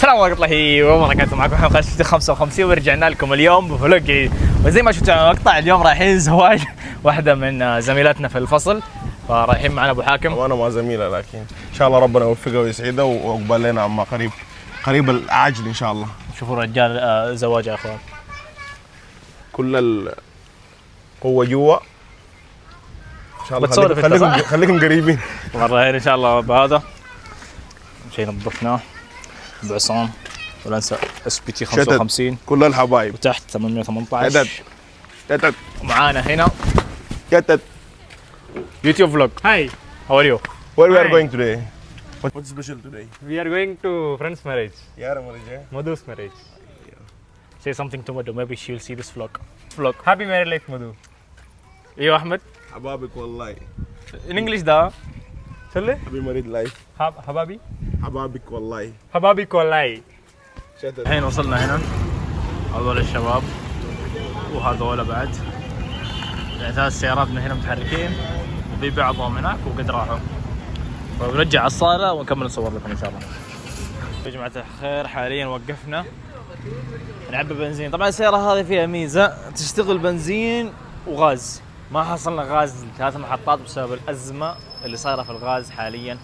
السلام عليكم ورحمة الله وبركاته. معكم محمد خالد 55 ورجعنا لكم اليوم بفلوج. وزي ما شفتوا المقطع اليوم رايحين زواج واحدة من زميلاتنا في الفصل، فرايحين معنا ابو حاكم وانا مع زميله، لكن ان شاء الله ربنا يوفقها ويسعدها وعقبال لنا عما قريب العاجل ان شاء الله. شوفوا الرجال زواج يا اخوان، كل القوة جوا ان شاء الله. خليكم قريبين مرة ان شاء الله. بهذا شيء نظفناه بعصام، ولا ننسى اس بي تي 55 كل الحبايب، وتحت 818 تتت. ومعانا هنا تتت يوتيوب فلوج. Hi, how are you? Where we are Hi. going today? What's special today? we are going to friend's marriage, يا رمضان Madhu's marriage. Say something to Madhu, maybe she'll see this vlog. Happy married life, Madhu. ايوه احمد حبابك والله. in English ده Challe? Happy married life. Hababi? حبابك والله. Hababi Kolai. الحين وصلنا هنا. هذول الشباب وهذول بعد، يعني 3 سيارات من هنا متحركين، وفي بعضهم هناك وقد راحوا. فبنرجع على الصالة ونكمل نصور لكم ان شاء الله. يا جماعة الخير حاليا وقفنا نعبي بنزين. طبعا السيارة هذه فيها ميزة، تشتغل بنزين وغاز. ما حصلنا غاز 3 محطات بسبب الأزمة اللي صايرة في الغاز حاليا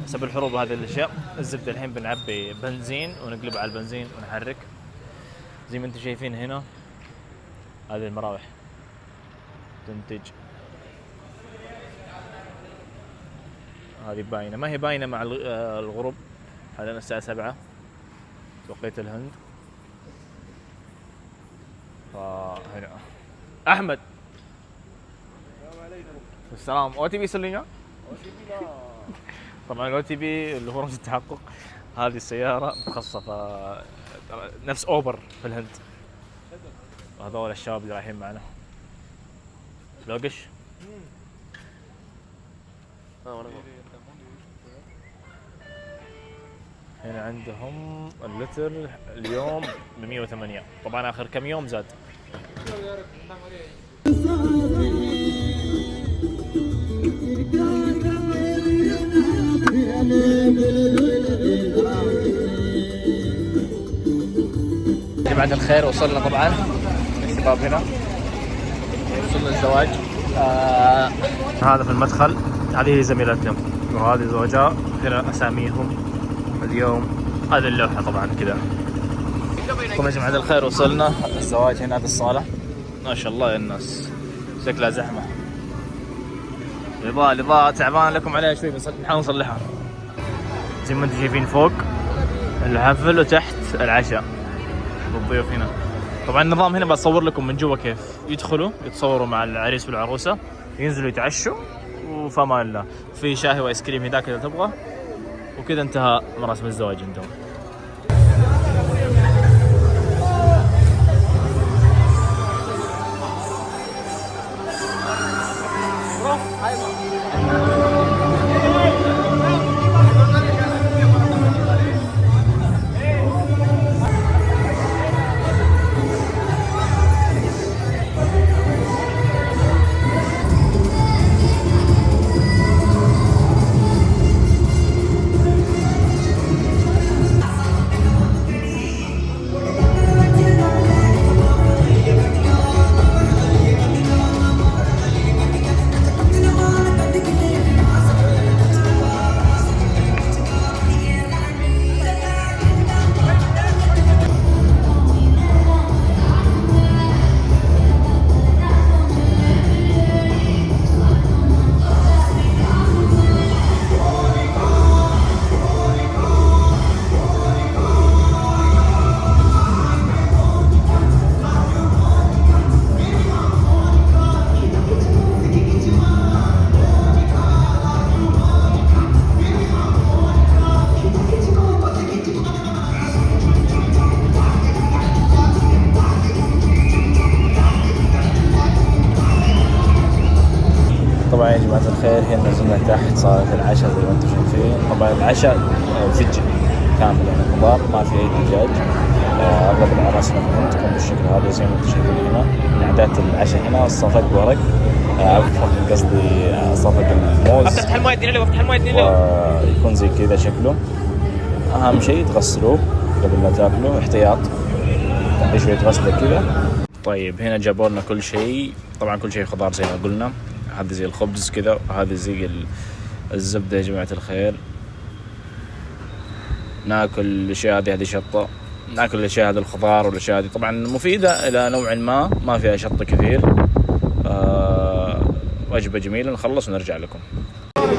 بسبب الحروب وهذه الاشياء. الزبدة الحين بنعبي بنزين ونقلب على البنزين ونحرك زي ما انتم شايفين هنا. هذه المراوح تنتج، هذه باينة، ما هي باينة مع الغروب. حاليا الساعة 7 توقيت الهند. فهنا أحمد السلام. او تي بي سلينا طبعا الاو تي بي اللي هو رمز التحقق. هذه السيارة مخصصة نفس اوبر في الهند. وهذول الشباب اللي رايحين معنا لوقش. هنا عندهم اللتر اليوم ب 108. طبعا اخر كم يوم زاد. بعد الخير وصلنا طبعا الشباب هنا، وصلنا الزواج. هذا في المدخل، هذه هي زميلتهم وهذه زوجها. هنا اساميهم اليوم، هذه اللوحة طبعا كذا. يا جماعة الخير وصلنا الزواج هنا في الصالة. ما شاء الله الناس شكلها زحمة. الإضاءة تعبان لكم عليها شوي، بس نحاول نصلحها. زي ما انتم شايفين فوق الحفل وتحت العشاء للضيوف هنا. طبعا النظام هنا بصور لكم من جوا كيف يدخلوا يتصوروا مع العريس والعروسة، ينزلوا يتعشوا، وفما الله في شاهي وايس كريم هناك اذا تبغى. وكذا انتهى مراسم الزواج عندهم. طبعا يا جماعة الخير هنا نزلنا تحت، صارت العشاء زي ما انتم شايفين. طبعا العشاء فج كامل، يعني خضار ما في اي دجاج. اغلب الاعراس هنا تكون بالشكل هذا زي ما انتم شايفين هنا. عادات العشاء هنا صفق ورق، عفوا قصدي صفق الموز. افتح الماء اديني له، افتح الماء اديني له. ويكون زي كذا شكله. اهم شيء تغسلوه قبل لا تاكلوه احتياط، تعطيه شويه غسله كذا. طيب هنا جابوا لنا كل شيء، طبعا كل شيء خضار زي ما قلنا، هذا زي الخبز كذا وهذا زي الزبده يا جماعه الخير. ناكل الاشياء هذه شطه، ناكل الاشياء هذه الخضار والاشياء هذه طبعا مفيده الى نوع ما فيها شطه كثير. وجبه جميله، نخلص ونرجع لكم.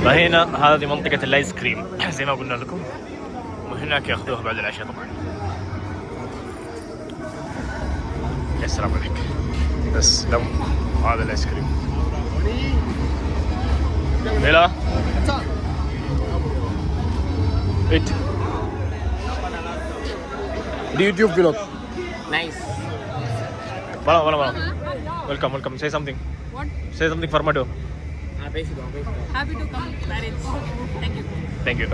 فهنا هذه منطقه الايس كريم زي ما قلنا لكم، وهناك ياخذوها بعد العشاء طبعا. يا سلام عليك، بس لو هذا الايس كريم هلا ايت دي يوتيوب فلوج Nice. Bala. Welcome. Say something. What? Say something for Madhu. Happy to come marriage. Thank you. Thank you.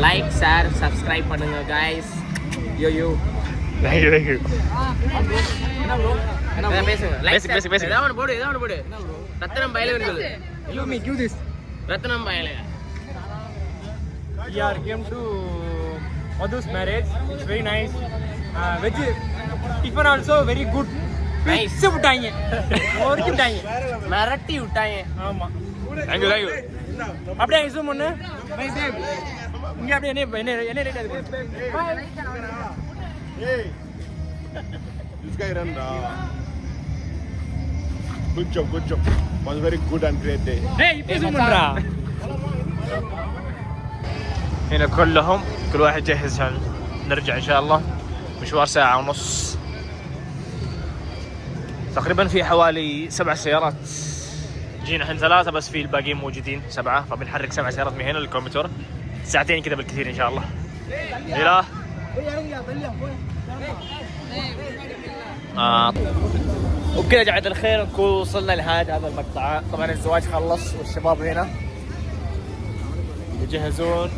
Like, share, subscribe பண்ணுங்க guys. Yo. Thank you. என்ன பேசுங்க. Like, Basic. ஏதாவது ஒன்று போடு. ரத்னம் பயலே சொல்லு. You me do this. ரத்னம் பயலே. We are came to Madhu's marriage. It's very nice. Veg tiffin also very good. Nice. பிச்சு விட்டாங்க. ஒருக்கி விட்டாங்க. மிரட்டி விட்டாங்க. ஆமா. Thank you. அப்படியே ஜூம் பண்ணு. இங்க அப்படியே என்ன ரேட் அதுக்கு? Hey, this guy ran. Good job. Was very good and great day. டேய் இப்போ ஜூம் பண்றா. هنا كلهم كل واحد جهز عشان نرجع ان شاء الله. مشوار ساعة ونص تقريبا، في حوالي 7 سيارات، جينا احنا 3 بس، في الباقيين موجودين 7، فبنحرك 7 سيارات من هنا للكوميتور، ساعتين كذا بالكثير ان شاء الله. الى وبكذا يا جماعة الخير نكون وصلنا لهذا المقطع. طبعا الزواج خلص والشباب هنا يجهزون